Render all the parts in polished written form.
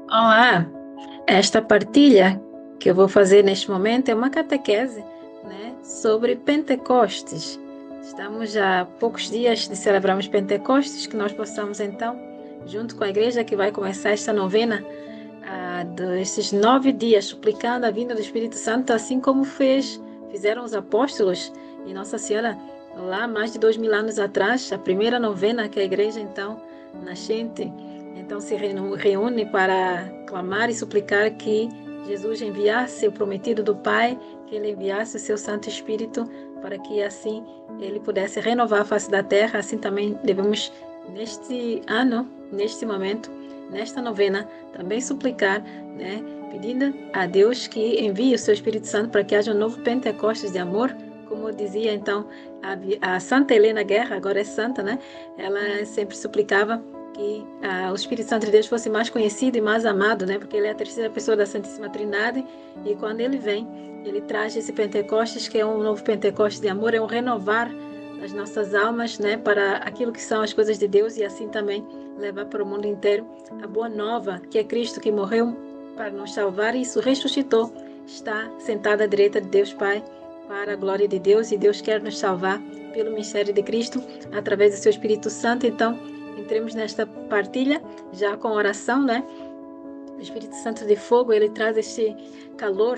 Olá, esta partilha que eu vou fazer neste momento é uma catequese, sobre Pentecostes. Estamos a poucos dias de celebrarmos Pentecostes, que nós possamos então, junto com a igreja que vai começar esta novena, desses 9 dias, suplicando a vinda do Espírito Santo, assim como fizeram os apóstolos e Nossa Senhora lá mais de 2000 anos atrás, a primeira novena que a igreja então nascente então se reúne para clamar e suplicar que Jesus enviasse o prometido do Pai, que ele enviasse o seu Santo Espírito para que assim ele pudesse renovar a face da terra. Assim também devemos neste ano, neste momento, nesta novena, também suplicar, pedindo a Deus que envie o seu Espírito Santo para que haja um novo Pentecostes de amor, como dizia então a Santa Helena Guerra, agora é santa, Ela sempre suplicava que o Espírito Santo de Deus fosse mais conhecido e mais amado, porque ele é a terceira pessoa da Santíssima Trindade, e quando ele vem, ele traz esse Pentecostes, que é um novo Pentecostes de amor, é um renovar as nossas almas, para aquilo que são as coisas de Deus, e assim também levar para o mundo inteiro a boa nova, que é Cristo, que morreu para nos salvar e isso ressuscitou, está sentado à direita de Deus Pai, para a glória de Deus, e Deus quer nos salvar pelo mistério de Cristo, através do seu Espírito Santo. Então, entremos nesta partilha já com oração, O Espírito Santo de fogo, ele traz este calor,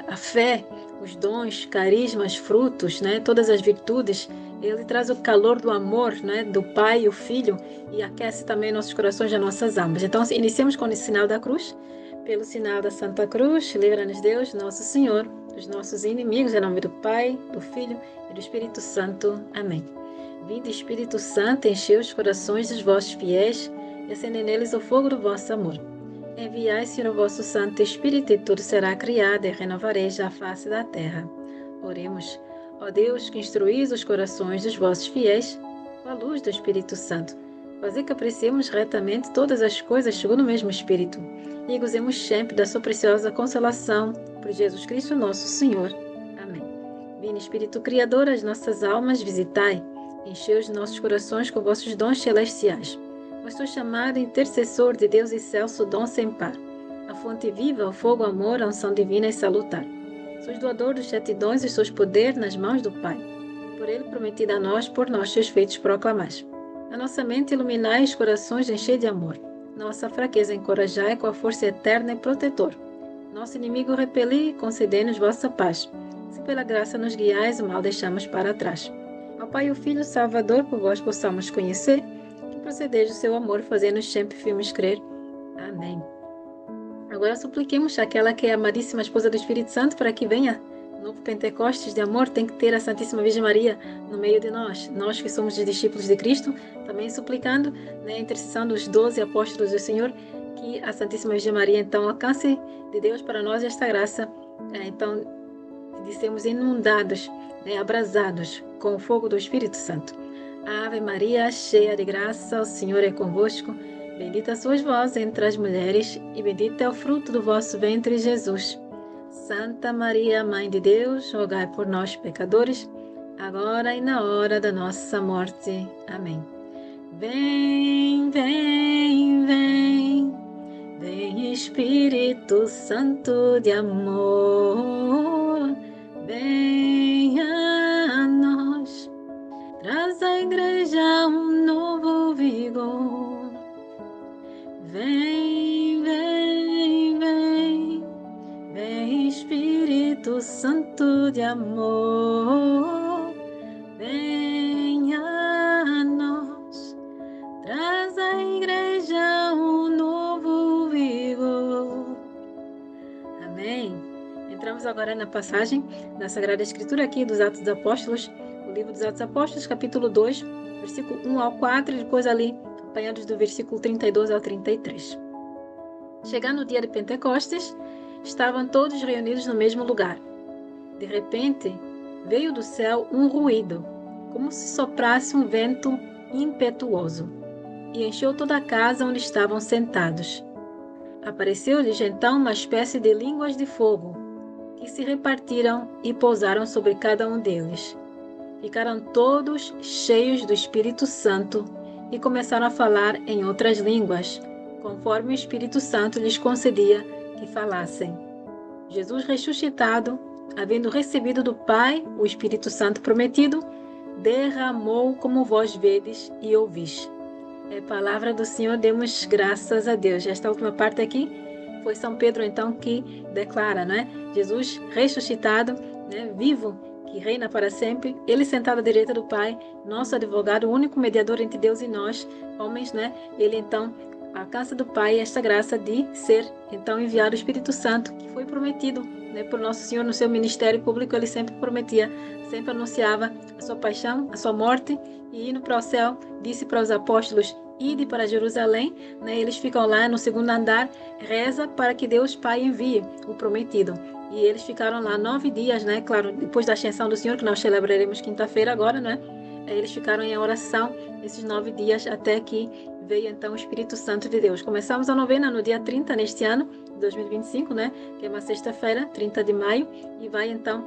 a fé, os dons, carismas, frutos, todas as virtudes. Ele traz o calor do amor, do Pai e o Filho, e aquece também nossos corações e nossas almas. Então, iniciemos com o sinal da cruz. Pelo sinal da Santa Cruz, livra-nos Deus, nosso Senhor, dos nossos inimigos, em nome do Pai, do Filho e do Espírito Santo. Amém. Vinde, Espírito Santo, enchei os corações dos vossos fiéis e acendei neles o fogo do vosso amor. Enviai, Senhor, o vosso Santo Espírito, e tudo será criado, e renovareis a face da terra. Oremos. Ó Deus, que instruís os corações dos vossos fiéis com a luz do Espírito Santo, fazei que apreciemos retamente todas as coisas segundo o mesmo Espírito, e gozemos sempre da sua preciosa consolação, por Jesus Cristo nosso Senhor. Amém. Vinde, Espírito Criador, as nossas almas visitai, enchei os nossos corações com vossos dons celestiais. Vós sois chamado intercessor de Deus e Celso, dom sem par, a fonte viva, o fogo, o amor, a unção divina e salutar. Sois doador dos 7 dons e sois poder nas mãos do Pai. Por ele prometido a nós, por nós seus feitos proclamais. A nossa mente iluminai, os corações enchei de amor. Nossa fraqueza encorajai com a força eterna e protetor. Nosso inimigo repeli, concedei-nos vossa paz. Se pela graça nos guiais, o mal deixamos para trás. Ao Pai e o Filho Salvador, por vós possamos conhecer, que procedeis do seu amor, fazendo-nos sempre firmes crer. Amém. Agora supliquemos aquela que é a amadíssima esposa do Espírito Santo para que venha. O novo Pentecostes de amor tem que ter a Santíssima Virgem Maria no meio de nós. Nós que somos os discípulos de Cristo, também suplicando a intercessão dos 12 apóstolos do Senhor, que a Santíssima Virgem Maria então alcance de Deus para nós esta graça. Então, de sermos inundados, abrasados com o fogo do Espírito Santo. Ave Maria, cheia de graça, o Senhor é convosco. Bendita sois vós entre as mulheres, e bendito é o fruto do vosso ventre, Jesus. Santa Maria, Mãe de Deus, rogai por nós, pecadores, agora e na hora da nossa morte. Amém. Vem, vem, vem, vem, Espírito Santo de amor, vem a nós, traz à igreja um novo vigor. Vem, vem, vem, vem, Espírito Santo de amor, vem a nós, traz à igreja um novo vigor. Amém. Entramos agora na passagem da Sagrada Escritura aqui dos Atos dos Apóstolos, o livro dos Atos dos Apóstolos, capítulo 2, versículo 1 ao 4, e depois ali acompanhados do versículo 32 ao 33. Chegando o dia de Pentecostes, estavam todos reunidos no mesmo lugar. De repente, veio do céu um ruído, como se soprasse um vento impetuoso, e encheu toda a casa onde estavam sentados. Apareceu-lhes então uma espécie de línguas de fogo, que se repartiram e pousaram sobre cada um deles. Ficaram todos cheios do Espírito Santo e começaram a falar em outras línguas, conforme o Espírito Santo lhes concedia que falassem. Jesus ressuscitado, havendo recebido do Pai o Espírito Santo prometido, derramou como vós vedes e ouvis. É palavra do Senhor, demos graças a Deus. Esta última parte aqui foi São Pedro, então, que declara, né? Jesus ressuscitado, né? Vivo, que reina para sempre, ele sentado à direita do Pai, nosso advogado, o único mediador entre Deus e nós, homens, né? Ele, então, alcança do Pai esta graça de ser, então, enviado o Espírito Santo, que foi prometido, né, por Nosso Senhor no seu ministério público. Ele sempre prometia, sempre anunciava a sua paixão, a sua morte, e indo para o céu, disse para os apóstolos: ide para Jerusalém, né? Eles ficam lá no segundo andar, reza para que Deus Pai envie o prometido. E eles ficaram lá 9 dias, né? Claro, depois da ascensão do Senhor, que nós celebraremos quinta-feira agora, né? Eles ficaram em oração esses 9 dias até que veio então o Espírito Santo de Deus. Começamos a novena no dia 30 neste ano, 2025, né? Que é uma sexta-feira, 30 de maio, e vai então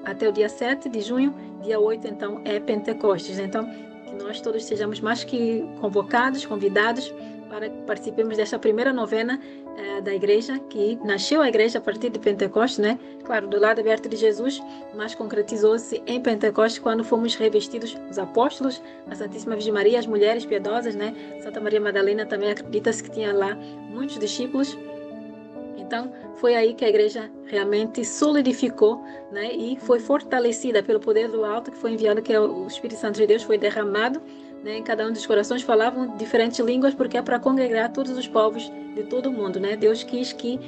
até o dia 7 de junho, dia 8 então é Pentecostes. Então, que nós todos sejamos mais que convocados, convidados para que participemos desta primeira novena da igreja, que nasceu a igreja a partir de Pentecostes, né? Claro, do lado aberto de Jesus, mas concretizou-se em Pentecostes quando fomos revestidos os apóstolos, a Santíssima Virgem Maria, as mulheres piedosas, né? Santa Maria Madalena também acredita-se que tinha lá muitos discípulos. Então, foi aí que a igreja realmente solidificou, né? E foi fortalecida pelo poder do alto que foi enviado, que é o Espírito Santo de Deus, foi derramado, né? Em cada um dos corações falavam diferentes línguas, porque é para congregar todos os povos de todo o mundo, né? Deus quis que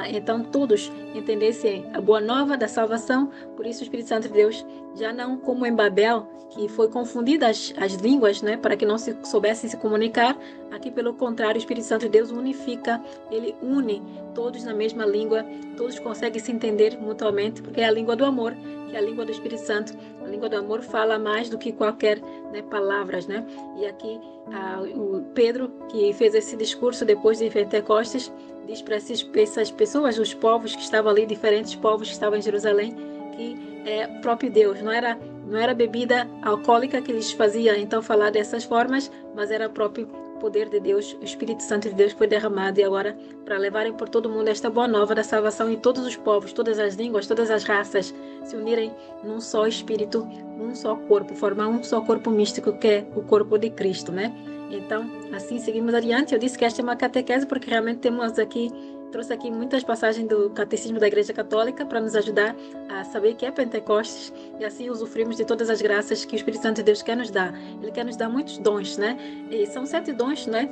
então todos entendessem a boa nova da salvação. Por isso o Espírito Santo de Deus, já não como em Babel, que foi confundida as línguas, né, para que não se soubessem se comunicar. Aqui, pelo contrário, o Espírito Santo de Deus unifica, ele une todos na mesma língua, todos conseguem se entender mutuamente, porque é a língua do amor, que é a língua do Espírito Santo. A língua do amor fala mais do que qualquer, né, palavras, né? E aqui o Pedro, que fez esse discurso depois de Pentecostes, diz para essas pessoas, os povos que estavam ali, diferentes povos que estavam em Jerusalém, que é o próprio Deus, não era bebida alcoólica que lhes fazia então falar dessas formas, mas era o próprio poder de Deus, o Espírito Santo de Deus foi derramado, e agora para levarem por todo mundo esta boa nova da salvação, e todos os povos, todas as línguas, todas as raças se unirem num só Espírito, num só corpo, formar um só corpo místico, que é o corpo de Cristo, né? Então, assim seguimos adiante. Eu disse que esta é uma catequese porque realmente trouxe aqui muitas passagens do Catecismo da Igreja Católica para nos ajudar a saber que é Pentecostes, e assim usufruímos de todas as graças que o Espírito Santo de Deus quer nos dar. Ele quer nos dar muitos dons, né? E são 7 dons, né?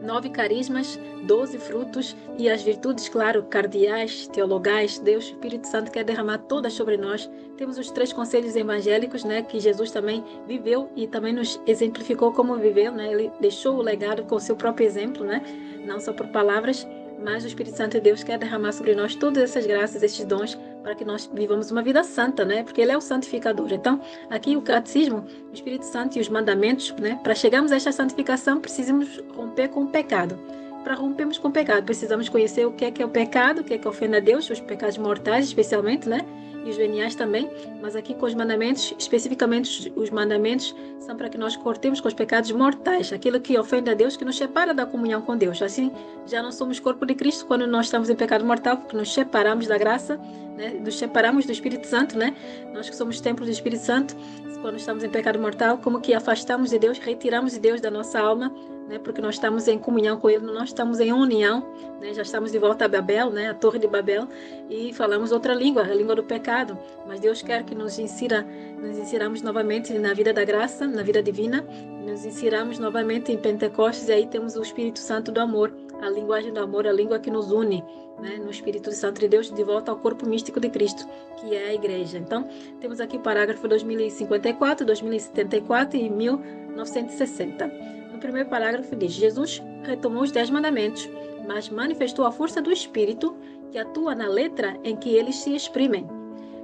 9 carismas, 12 frutos, e as virtudes, claro, cardeais, teologais. Deus, o Espírito Santo, quer derramar todas sobre nós. Temos os 3 conselhos evangélicos, né, que Jesus também viveu e também nos exemplificou como viveu, né? Ele deixou o legado com o seu próprio exemplo, né? Não só por palavras, mas o Espírito Santo de Deus quer derramar sobre nós todas essas graças, esses dons, para que nós vivamos uma vida santa, né? Porque Ele é o santificador. Então, aqui o catecismo, o Espírito Santo e os mandamentos, né? Para chegarmos a esta santificação, precisamos romper com o pecado. Para rompermos com o pecado, precisamos conhecer o que é o pecado, o que ofende a Deus, os pecados mortais, especialmente, né? E os veniais também, mas aqui com os mandamentos, especificamente os mandamentos, são para que nós cortemos com os pecados mortais, aquilo que ofende a Deus, que nos separa da comunhão com Deus. Assim, já não somos corpo de Cristo quando nós estamos em pecado mortal, porque nos separamos da graça, né? Nos separamos do Espírito Santo, né? Nós que somos templos do Espírito Santo, quando estamos em pecado mortal, como que afastamos de Deus, retiramos de Deus da nossa alma, né? Porque nós estamos em comunhão com Ele, nós estamos em união, né? Já estamos de volta a Babel, né? A Torre de Babel, e falamos outra língua, a língua do pecado. Mas Deus quer que nos insiramos novamente na vida da graça, na vida divina, nos insiramos novamente em Pentecostes, e aí temos o Espírito Santo do amor, a linguagem do amor, a língua que nos une, né, no Espírito Santo de Deus, de volta ao corpo místico de Cristo, que é a igreja. Então, temos aqui o parágrafo 2054, 2074 e 1960. No primeiro parágrafo diz: Jesus retomou os 10 mandamentos, mas manifestou a força do Espírito que atua na letra em que eles se exprimem.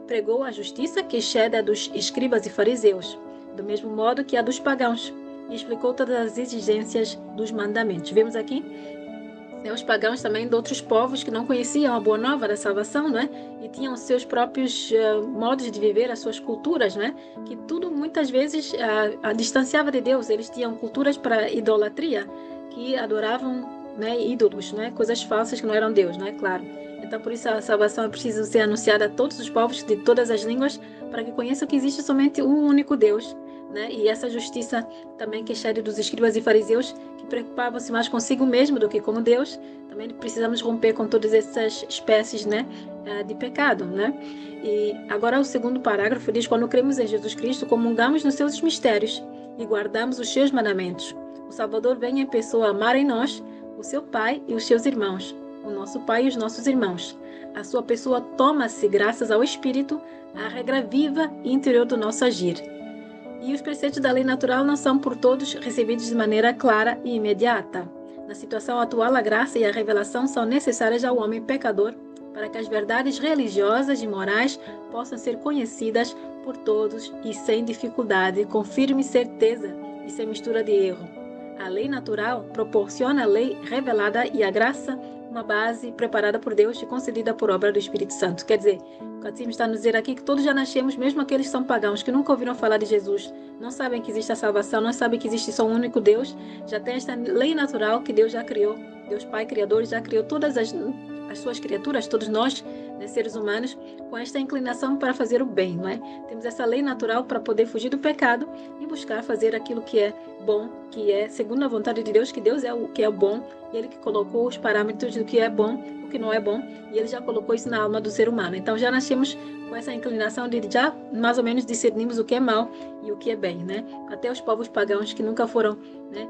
Pregou a justiça que excede a dos escribas e fariseus, do mesmo modo que a dos pagãos, e explicou todas as exigências dos mandamentos. Vemos aqui os pagãos também de outros povos que não conheciam a boa nova da salvação, né? E tinham seus próprios modos de viver, as suas culturas, né? Que tudo muitas vezes a distanciava de Deus. Eles tinham culturas para idolatria, que adoravam, né, ídolos, né, coisas falsas que não eram Deus, né, claro. Então, por isso a salvação é preciso ser anunciada a todos os povos de todas as línguas, para que conheçam que existe somente um único Deus, né? E essa justiça também que é cheia dos escribas e fariseus, que preocupavam-se mais consigo mesmo do que com Deus, também precisamos romper com todas essas espécies, né, de pecado, né? E agora o segundo parágrafo diz: quando cremos em Jesus Cristo, comungamos nos seus mistérios e guardamos os seus mandamentos. O Salvador vem em pessoa amar em nós o seu Pai e os seus irmãos, o nosso Pai e os nossos irmãos. A sua pessoa toma-se, graças ao Espírito, a regra viva e interior do nosso agir. E os preceitos da lei natural não são por todos recebidos de maneira clara e imediata. Na situação atual, a graça e a revelação são necessárias ao homem pecador para que as verdades religiosas e morais possam ser conhecidas por todos e sem dificuldade, com firme certeza e sem mistura de erro. A lei natural proporciona a lei revelada e a graça uma base preparada por Deus e concedida por obra do Espírito Santo. Quer dizer, o Catecismo está a nos dizer aqui que todos já nascemos, mesmo aqueles que são pagãos, que nunca ouviram falar de Jesus, não sabem que existe a salvação, não sabem que existe só um único Deus, já tem esta lei natural que Deus já criou, Deus Pai Criador já criou todas as suas criaturas, todos nós, né, seres humanos, com esta inclinação para fazer o bem, não é? Temos essa lei natural para poder fugir do pecado e buscar fazer aquilo que é bom, que é segundo a vontade de Deus, que Deus é o que é bom, e Ele que colocou os parâmetros do que é bom, o que não é bom, e Ele já colocou isso na alma do ser humano. Então já nascemos com essa inclinação de já mais ou menos discernimos o que é mal e o que é bem, né? Até os povos pagãos que nunca foram, né,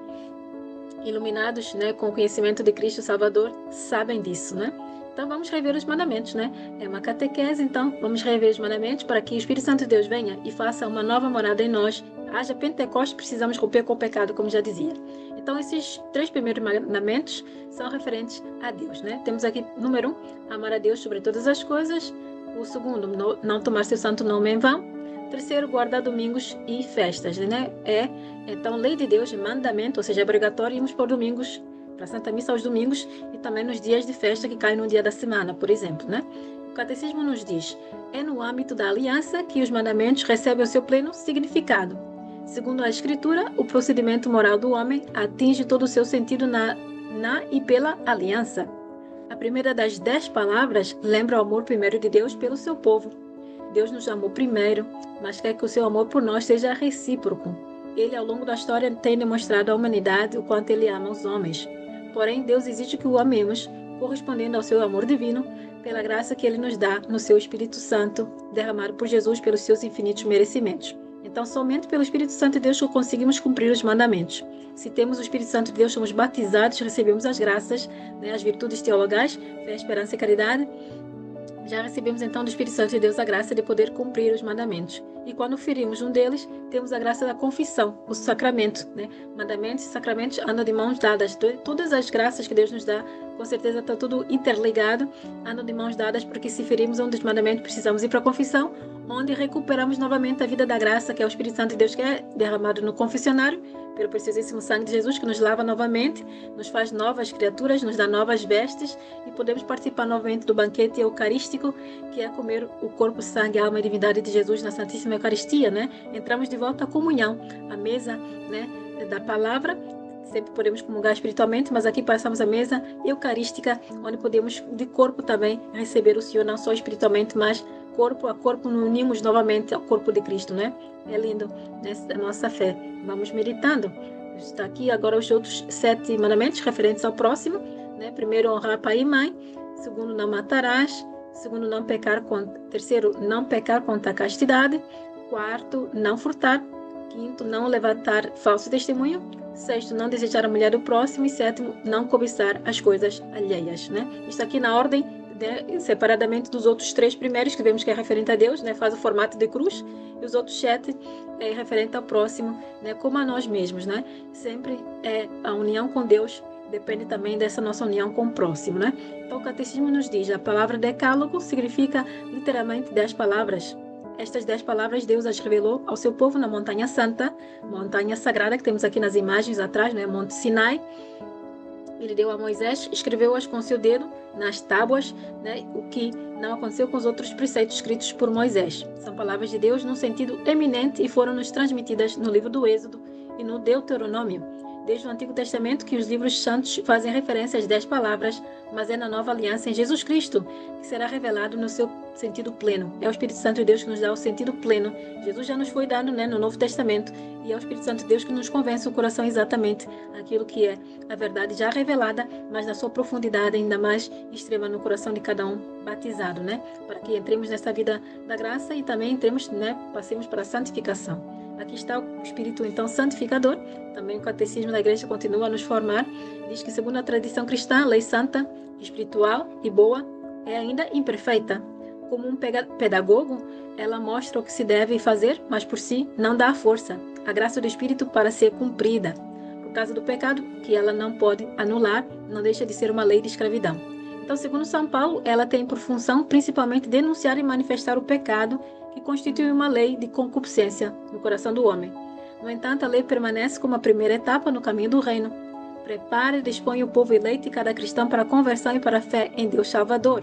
iluminados, né, com o conhecimento de Cristo Salvador, sabem disso, né? Então vamos rever os mandamentos, né? É uma catequese, então vamos rever os mandamentos para que o Espírito Santo de Deus venha e faça uma nova morada em nós. Haja Pentecostes, precisamos romper com o pecado, como já dizia. Então esses 3 primeiros mandamentos são referentes a Deus, né? Temos aqui, número 1, amar a Deus sobre todas as coisas. O segundo, não tomar seu santo nome em vão. Terceiro, guardar domingos e festas, né? Então, lei de Deus, mandamento, ou seja, é obrigatório irmos por domingos, para a Santa Missa aos domingos e também nos dias de festa que caem no dia da semana, por exemplo, né? O Catecismo nos diz: é no âmbito da aliança que os mandamentos recebem o seu pleno significado. Segundo a Escritura, o procedimento moral do homem atinge todo o seu sentido na e pela aliança. A primeira das 10 palavras lembra o amor primeiro de Deus pelo seu povo. Deus nos amou primeiro, mas quer que o seu amor por nós seja recíproco. Ele, ao longo da história, tem demonstrado à humanidade o quanto ele ama os homens. Porém, Deus exige que o amemos, correspondendo ao seu amor divino, pela graça que ele nos dá no seu Espírito Santo, derramado por Jesus pelos seus infinitos merecimentos. Então, somente pelo Espírito Santo de Deus que conseguimos cumprir os mandamentos. Se temos o Espírito Santo de Deus, somos batizados, recebemos as graças, né, as virtudes teologais, fé, esperança e caridade. Já recebemos então do Espírito Santo de Deus a graça de poder cumprir os mandamentos. E quando ferimos um deles, temos a graça da confissão, o sacramento, né? Mandamentos e sacramentos andam de mãos dadas. Todas as graças que Deus nos dá, com certeza está tudo interligado, andam de mãos dadas, porque se ferimos um dos mandamentos, precisamos ir para a confissão, onde recuperamos novamente a vida da graça, que é o Espírito Santo de Deus, que é derramado no confessionário, pelo preciosíssimo sangue de Jesus, que nos lava novamente, nos faz novas criaturas, nos dá novas vestes, e podemos participar novamente do banquete eucarístico, que é comer o corpo, sangue, alma e divindade de Jesus na Santíssima Eucaristia, né? Entramos de volta à comunhão, à mesa, né, da palavra. Sempre podemos comungar espiritualmente, mas aqui passamos a mesa eucarística, onde podemos de corpo também receber o Senhor, não só espiritualmente, mas corpo a corpo, nos unimos novamente ao corpo de Cristo, né? É lindo, né, a nossa fé. Vamos meditando. Está aqui agora os outros 7 mandamentos referentes ao próximo, né? Primeiro, honrar pai e mãe. Segundo, não matarás. Segundo, não pecar contra... Terceiro, não pecar contra a castidade. Quarto, não furtar. Quinto, não levantar falso testemunho. Sexto, não desejar a mulher do próximo. E sétimo, não cobiçar as coisas alheias, né? Isso aqui na ordem, né, separadamente dos outros 3 primeiros, que vemos que é referente a Deus, né? Faz o formato de cruz. E os outros 7 é referente ao próximo, né? Como a nós mesmos, né? Sempre é a união com Deus, depende também dessa nossa união com o próximo, né? Então o Catecismo nos diz: a palavra decálogo significa literalmente 10 palavras. Estas 10 palavras Deus as revelou ao seu povo na Montanha Santa, montanha sagrada que temos aqui nas imagens atrás, né? Monte Sinai. Ele deu a Moisés, escreveu-as com seu dedo nas tábuas, né? O que não aconteceu com os outros preceitos escritos por Moisés. São palavras de Deus num sentido eminente e foram-nos transmitidas no livro do Êxodo e no Deuteronômio. desde o Antigo Testamento que os livros santos fazem referência às 10 palavras, mas é na nova aliança em Jesus Cristo que será revelado no seu sentido pleno. É o Espírito Santo de Deus que nos dá o sentido pleno. Jesus já nos foi dado, né, no Novo Testamento, e é o Espírito Santo de Deus que nos convence o coração exatamente aquilo que é a verdade já revelada, mas na sua profundidade ainda mais extrema no coração de cada um batizado, né? Para que entremos nessa vida da graça e também entremos, né, passemos para a santificação. Aqui está o Espírito, então, santificador. Também o Catecismo da Igreja continua a nos formar. Diz que, segundo a tradição cristã, a lei santa, espiritual e boa é ainda imperfeita. Como um pedagogo, ela mostra o que se deve fazer, mas por si não dá a força, a graça do Espírito para ser cumprida. Por causa do pecado, que ela não pode anular, não deixa de ser uma lei de escravidão. Então, segundo São Paulo, ela tem por função principalmente denunciar e manifestar o pecado que constitui uma lei de concupiscência no coração do homem. No entanto, a lei permanece como a primeira etapa no caminho do reino. Prepara e dispõe o povo eleito e cada cristão para a conversão e para a fé em Deus Salvador.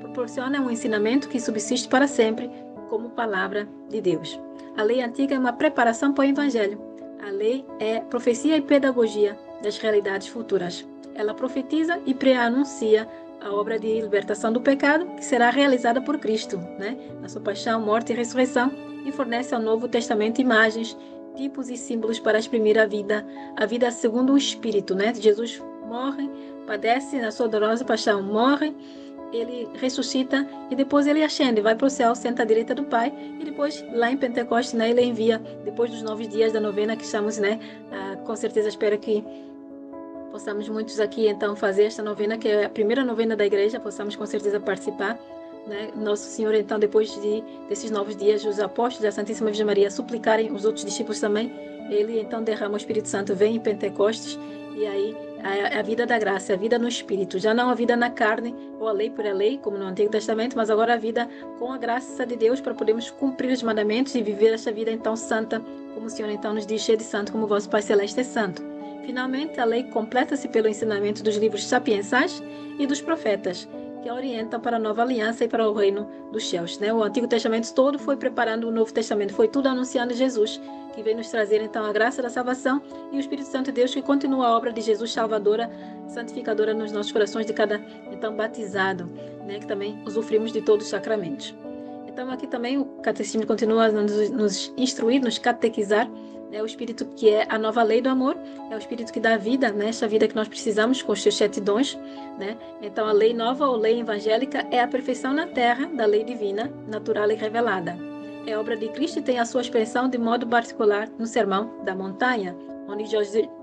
Proporciona um ensinamento que subsiste para sempre como palavra de Deus. A lei antiga é uma preparação para o Evangelho. A lei é profecia e pedagogia das realidades futuras. Ela profetiza e pré-anuncia a obra de libertação do pecado que será realizada por Cristo, né? Na sua paixão, morte e ressurreição, e fornece ao Novo Testamento imagens, tipos e símbolos para exprimir a vida segundo o Espírito, né? Jesus morre, padece na sua dolorosa paixão, morre, ele ressuscita e depois ele ascende, vai para o céu, senta à direita do Pai, e depois lá em Pentecostes, né, ele envia, depois dos 9 dias da novena que estamos, né, com certeza espero que possamos muitos aqui então fazer esta novena, que é a primeira novena da igreja, possamos com certeza participar, né? Nosso Senhor então, depois desses 9 dias, os apóstolos da Santíssima Virgem Maria suplicarem, os outros discípulos também, ele então derrama o Espírito Santo, vem em Pentecostes, e aí a vida da graça, a vida no Espírito, já não a vida na carne, ou a lei por a lei, como no Antigo Testamento, mas agora a vida com a graça de Deus, para podermos cumprir os mandamentos e viver esta vida então santa, como o Senhor então nos diz, cheio de santo, como o vosso Pai Celeste é santo. Finalmente, a lei completa-se pelo ensinamento dos livros sapiensais e dos profetas, que a orientam para a nova aliança e para o reino dos céus, né? O Antigo Testamento todo foi preparando o Novo Testamento, foi tudo anunciando Jesus, que veio nos trazer então a graça da salvação, e o Espírito Santo de Deus que continua a obra de Jesus salvadora, santificadora nos nossos corações de cada então batizado, né? Que também usufruímos de todos os sacramentos. Então aqui também o catecismo continua a nos instruir, nos catequizar. É o Espírito que é a nova lei do amor, é o Espírito que dá vida, né? Esta vida que nós precisamos com os seus 7 dons, né? Então a lei nova ou lei evangélica é a perfeição na terra da lei divina, natural e revelada. É obra de Cristo e tem a sua expressão de modo particular no Sermão da Montanha, onde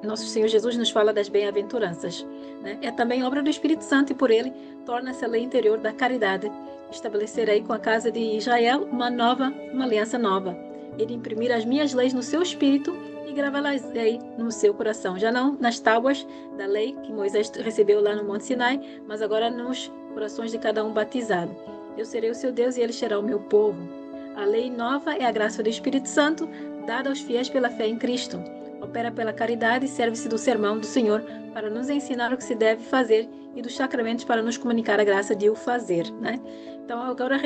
nosso Senhor Jesus nos fala das bem-aventuranças, né? É também obra do Espírito Santo e por ele torna-se a lei interior da caridade. Estabelecerei com a casa de Israel uma aliança nova. Ele imprimir as minhas leis no seu espírito e gravá-las-ei no seu coração. Já não nas tábuas da lei que Moisés recebeu lá no Monte Sinai, mas agora nos corações de cada um batizado. Eu serei o seu Deus e ele será o meu povo. A lei nova é a graça do Espírito Santo, dada aos fiéis pela fé em Cristo. Opera pela caridade e serve-se do sermão do Senhor para nos ensinar o que se deve fazer e dos sacramentos para nos comunicar a graça de o fazer, né? Então agora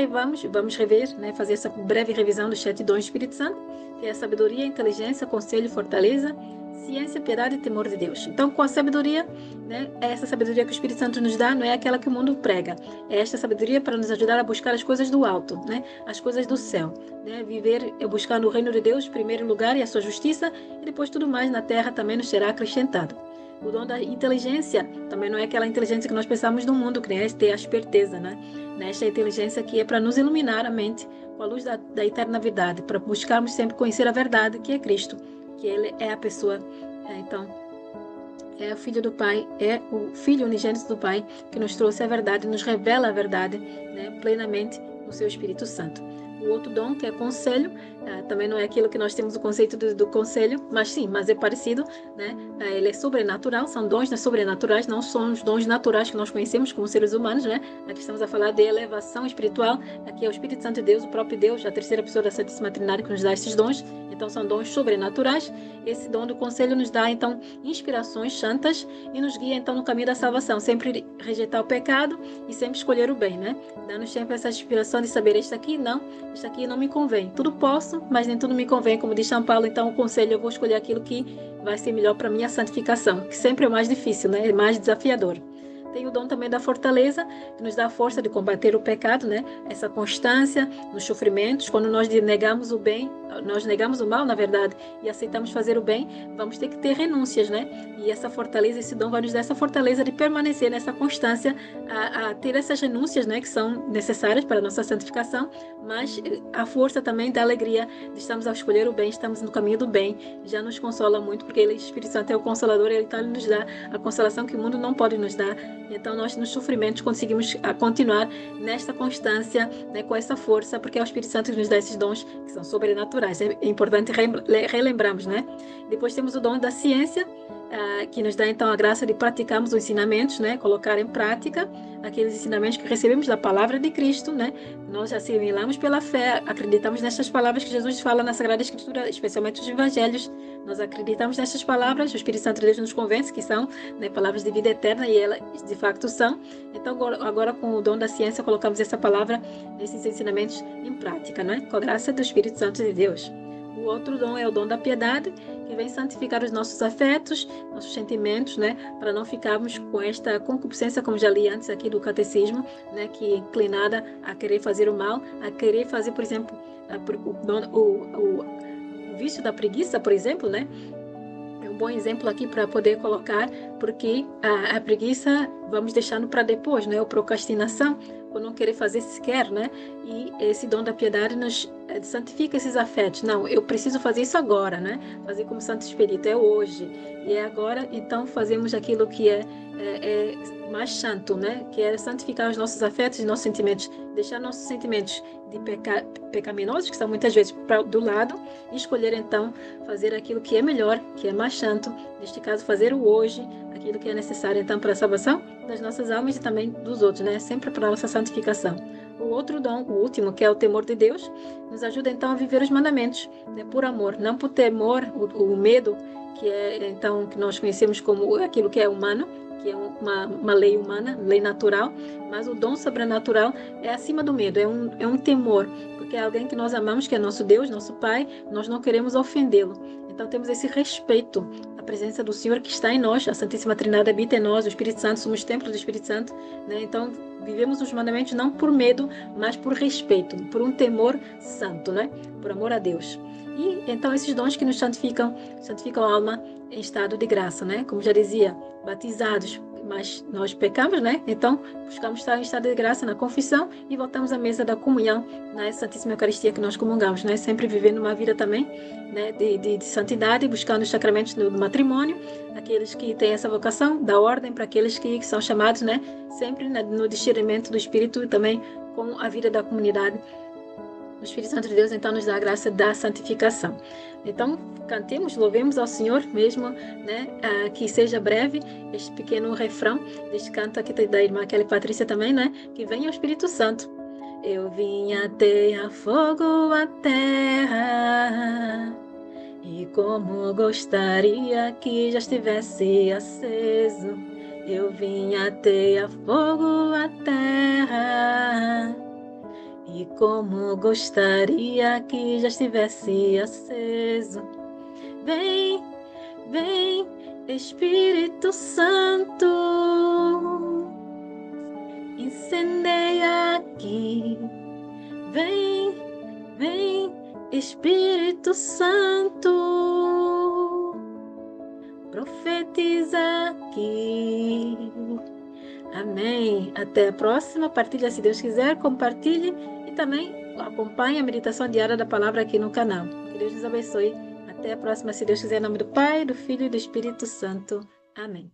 vamos rever, né, fazer essa breve revisão dos 7 dons do Espírito Santo, que é a sabedoria, inteligência, conselho, fortaleza, ciência, piedade e temor de Deus. Então com a sabedoria, né, essa sabedoria que o Espírito Santo nos dá não é aquela que o mundo prega, é esta sabedoria para nos ajudar a buscar as coisas do alto, né, as coisas do céu, né, viver buscando o reino de Deus em primeiro lugar e a sua justiça, e depois tudo mais na terra também nos será acrescentado. O dom da inteligência também não é aquela inteligência que nós pensamos no mundo, que é ter a esperteza, né? Esta inteligência que é para nos iluminar a mente com a luz da eterna verdade, para buscarmos sempre conhecer a verdade, que é Cristo, que Ele é a pessoa, então, é o Filho do Pai, é o Filho unigênito do Pai, que nos trouxe a verdade, nos revela a verdade, né, plenamente no seu Espírito Santo. O outro dom, que é conselho, também não é aquilo que nós temos o conceito do conselho, mas é parecido, né? Ele é sobrenatural, são dons sobrenaturais, não são os dons naturais que nós conhecemos como seres humanos, né? Aqui estamos a falar de elevação espiritual, aqui é o Espírito Santo de Deus, o próprio Deus, a terceira pessoa da Santíssima Trindade que nos dá esses dons, então são dons sobrenaturais. Esse dom do conselho nos dá, então, inspirações santas e nos guia, então, no caminho da salvação, sempre rejeitar o pecado e sempre escolher o bem, né? Dá-nos sempre essa inspiração de saber, este aqui não me convém, tudo posso, faço, mas nem tudo me convém, como diz São Paulo, então o conselho, eu vou escolher aquilo que vai ser melhor para minha santificação, que sempre é mais difícil, né? É mais desafiador. Tem o dom também da fortaleza, que nos dá a força de combater o pecado, né? Essa constância nos sofrimentos. Quando nós negamos o bem, nós negamos o mal, na verdade, e aceitamos fazer o bem, vamos ter que ter renúncias, né? E essa fortaleza, esse dom vai nos dar essa fortaleza de permanecer nessa constância, a ter essas renúncias, né? Que são necessárias para a nossa santificação, mas a força também da alegria de estarmos a escolher o bem, estamos no caminho do bem, já nos consola muito, porque ele, o Espírito Santo é o Consolador, ele nos dá a consolação que o mundo não pode nos dar. Então, nós nos sofrimentos conseguimos continuar nesta constância, né, com essa força, porque é o Espírito Santo que nos dá esses dons que são sobrenaturais. É importante relembrarmos, né? Depois temos o dom da ciência, que nos dá então a graça de praticarmos os ensinamentos, né? Colocar em prática aqueles ensinamentos que recebemos da palavra de Cristo, né? Nós assimilamos pela fé, acreditamos nessas palavras que Jesus fala na Sagrada Escritura, especialmente os Evangelhos. Nós acreditamos nessas palavras, o Espírito Santo de Deus nos convence que são, né, palavras de vida eterna, e elas de facto são. Então agora com o dom da ciência colocamos essa palavra, esses ensinamentos em prática, né? Com a graça do Espírito Santo de Deus. O outro dom é o dom da piedade, que vem santificar os nossos afetos, nossos sentimentos, né? Para não ficarmos com esta concupiscência, como já li antes aqui do catecismo, né? Que é inclinada a querer fazer o mal, a querer fazer, por exemplo, o vício da preguiça, por exemplo, né? É um bom exemplo aqui para poder colocar, porque a preguiça vamos deixando para depois, né? A procrastinação, por não querer fazer sequer, né? E esse dom da piedade nos santifica esses afetos. Não, eu preciso fazer isso agora, né? Fazer como Santo Expedito, é hoje. E é agora, então fazemos aquilo que é mais santo, né? Que é santificar os nossos afetos e nossos sentimentos. Deixar nossos sentimentos de pecaminosos, que são muitas vezes do lado, e escolher então fazer aquilo que é melhor, que é mais santo. Neste caso, fazer o hoje, aquilo que é necessário então para a salvação das nossas almas e também dos outros, né? Sempre para a nossa santificação. O outro dom, o último, que é o temor de Deus, nos ajuda então a viver os mandamentos, né? Por amor, não por temor, o medo, que é então que nós conhecemos como aquilo que é humano, que é uma lei humana, lei natural, mas o dom sobrenatural é acima do medo, é um temor, porque é alguém que nós amamos, que é nosso Deus, nosso Pai, nós não queremos ofendê-lo. Então temos esse respeito à presença do Senhor que está em nós, a Santíssima Trindade habita em nós, o Espírito Santo, somos templos do Espírito Santo, né? Então vivemos os mandamentos não por medo, mas por respeito, por um temor santo, né? Por amor a Deus. E então esses dons que nos santificam a alma em estado de graça, né? Como já dizia, batizados, mas nós pecamos, né? Então buscamos estar em estado de graça na confissão e voltamos à mesa da comunhão, na Santíssima Eucaristia que nós comungamos, né? Sempre vivendo uma vida também, né, de santidade, buscando os sacramentos do matrimônio, aqueles que têm essa vocação, da ordem para aqueles que são chamados, né? Sempre no discernimento do Espírito e também com a vida da comunidade. O Espírito Santo de Deus, então, nos dá a graça da santificação. Então, cantemos, louvemos ao Senhor mesmo, né? Que seja breve este pequeno refrão deste canto aqui da irmã Kelly Patrícia também, né? Que venha o Espírito Santo. Eu vim a terra, fogo a terra, e como gostaria que já estivesse aceso. Eu vim a terra, fogo a terra, e como gostaria que já estivesse aceso. Vem, vem, Espírito Santo, incendeia aqui. Vem, vem, Espírito Santo, profetiza aqui. Amém. Até a próxima. Partilha se Deus quiser, compartilhe e também acompanhe a meditação diária da palavra aqui no canal. Que Deus nos abençoe. Até a próxima, se Deus quiser, em nome do Pai, do Filho e do Espírito Santo. Amém.